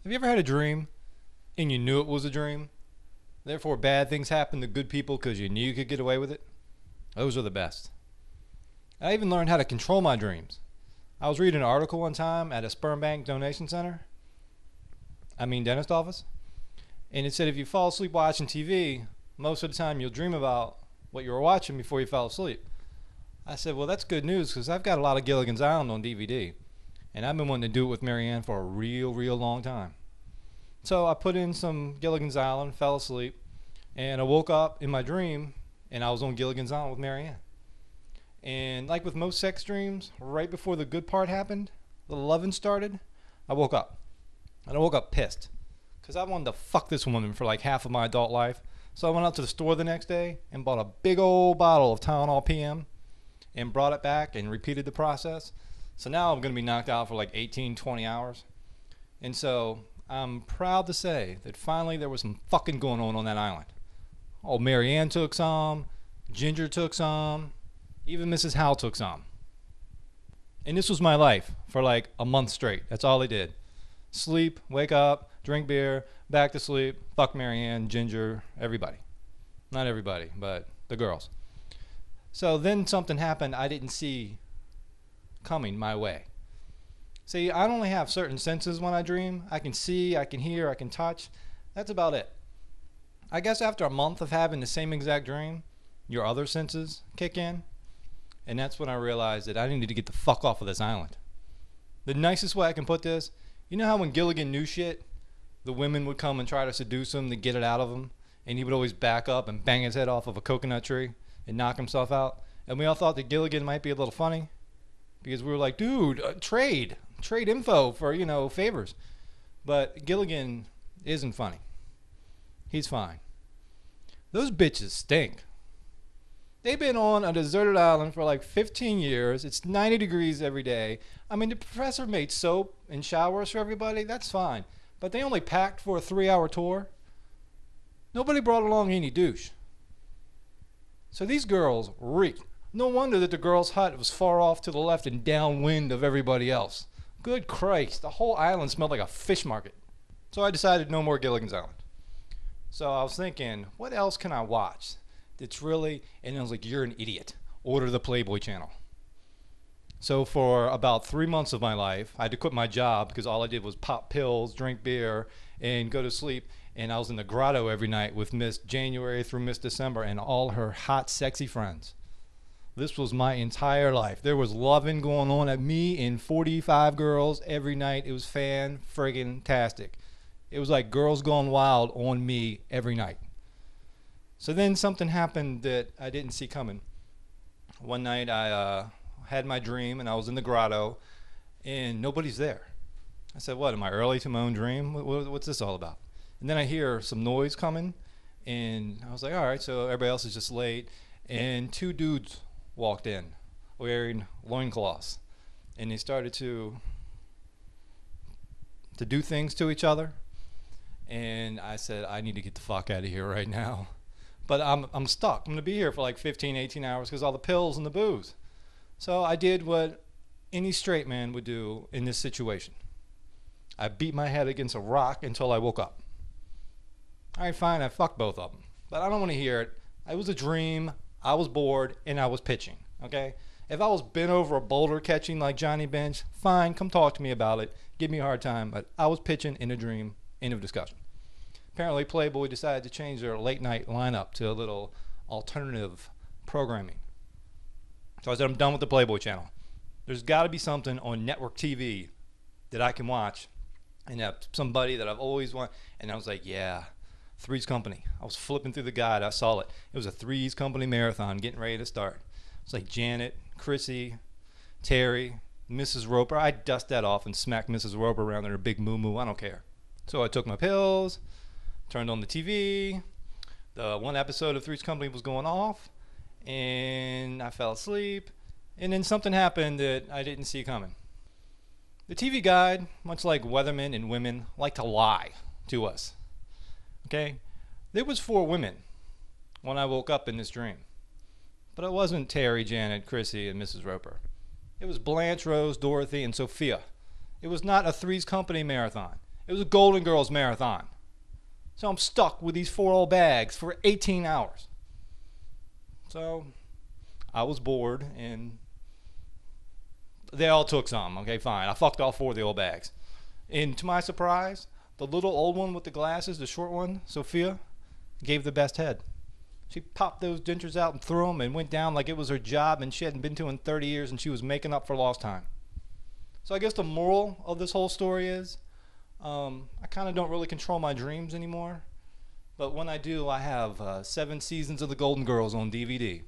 Have you ever had a dream and you knew it was a dream? Therefore, bad things happen to good people because you knew you could get away with it? Those are the best. I even learned how to control my dreams. I was reading an article one time at a sperm bank donation center. Dentist office. And it said if you fall asleep watching TV, most of the time you'll dream about what you were watching before you fell asleep. I said, well, that's good news because I've got a lot of Gilligan's Island on DVD. And I've been wanting to do it with Marianne for a real long time. So I put in some Gilligan's Island, fell asleep, and I woke up in my dream and I was on Gilligan's Island with Marianne. And like with most sex dreams, right before the good part happened, the loving started, I woke up. And I woke up pissed because I wanted to fuck this woman for like half of my adult life. So I went out to the store the next day and bought a big old bottle of Tylenol PM and brought it back and repeated the process. So now I'm going to be knocked out for like 18, 20 hours. And so I'm proud to say that finally there was some fucking going on that island. Oh, Marianne took some, Ginger took some, even Mrs. Howell took some. And this was my life for like a month straight. That's all I did. Sleep, wake up, drink beer, back to sleep, fuck Marianne, Ginger, everybody. Not everybody, but the girls. So then something happened I didn't see coming my way. See, I only have certain senses when I dream. I can see, I can hear, I can touch. That's about it. I guess after a month of having the same exact dream, your other senses kick in. And that's when I realized that I needed to get the fuck off of this island. The nicest way I can put this, you know how when Gilligan knew shit, the women would come and try to seduce him to get it out of him, and he would always back up and bang his head off of a coconut tree and knock himself out? And we all thought that Gilligan might be a little funny because we were like, dude, trade info for, favors. But Gilligan isn't funny. He's fine. Those bitches stink. They've been on a deserted island for like 15 years. It's 90 degrees every day. The professor made soap and showers for everybody. That's fine. But they only packed for a 3-hour tour. Nobody brought along any douche. So these girls reek. No wonder that the girls' hut was far off to the left and downwind of everybody else. Good Christ, the whole island smelled like a fish market. So I decided no more Gilligan's Island. So I was thinking, what else can I watch that's really, and I was like, you're an idiot. Order the Playboy channel. So for about 3 months of my life, I had to quit my job because all I did was pop pills, drink beer, and go to sleep. And I was in the grotto every night with Miss January through Miss December and all her hot, sexy friends. This was my entire life. There was loving going on at me and 45 girls every night. It was fan-friggin-tastic. It was like Girls Gone Wild on me every night. So then something happened that I didn't see coming. One night I had my dream and I was in the grotto and nobody's there. I said, what, am I early to my own dream? What's this all about? And then I hear some noise coming and I was like, all right, so everybody else is just late. And 2 dudes walked in wearing loincloths and they started to do things to each other. And I said, I need to get the fuck out of here right now. But I'm stuck. I'm going to be here for like 15, 18 hours because all the pills and the booze. So I did what any straight man would do in this situation. I beat my head against a rock until I woke up. All right, fine, I fucked both of them. But I don't want to hear it. It was a dream. I was bored, and I was pitching, okay? If I was bent over a boulder catching like Johnny Bench, fine, come talk to me about it. Give me a hard time. But I was pitching in a dream. End of discussion. Apparently, Playboy decided to change their late night lineup to a little alternative programming. So I said, I'm done with the Playboy channel. There's got to be something on network TV that I can watch and have somebody that I've always wanted. And I was like, yeah, Three's Company. I was flipping through the guide. I saw it. It was a Three's Company marathon getting ready to start. It's like Janet, Chrissy, Terry, Mrs. Roper. I dust that off and smack Mrs. Roper around in her big moo-moo. I don't care. So I took my pills, turned on the TV. The one episode of Three's Company was going off, and I fell asleep. And then something happened that I didn't see coming. The TV guide, much like weathermen and women, like to lie to us. Okay? There was 4 women when I woke up in this dream. But it wasn't Terry, Janet, Chrissy, and Mrs. Roper. It was Blanche, Rose, Dorothy, and Sophia. It was not a Three's Company marathon. It was a Golden Girls marathon. So I'm stuck with these 4 old bags for 18 hours. So I was bored and they all took some. Okay, fine. I fucked all 4 of the old bags. And to my surprise, the little old one with the glasses, the short one, Sophia, gave the best head. She popped those dentures out and threw them and went down like it was her job and she hadn't been to in 30 years and she was making up for lost time. So I guess the moral of this whole story is I kind of don't really control my dreams anymore. But when I do, I have 7 seasons of the Golden Girls on DVD.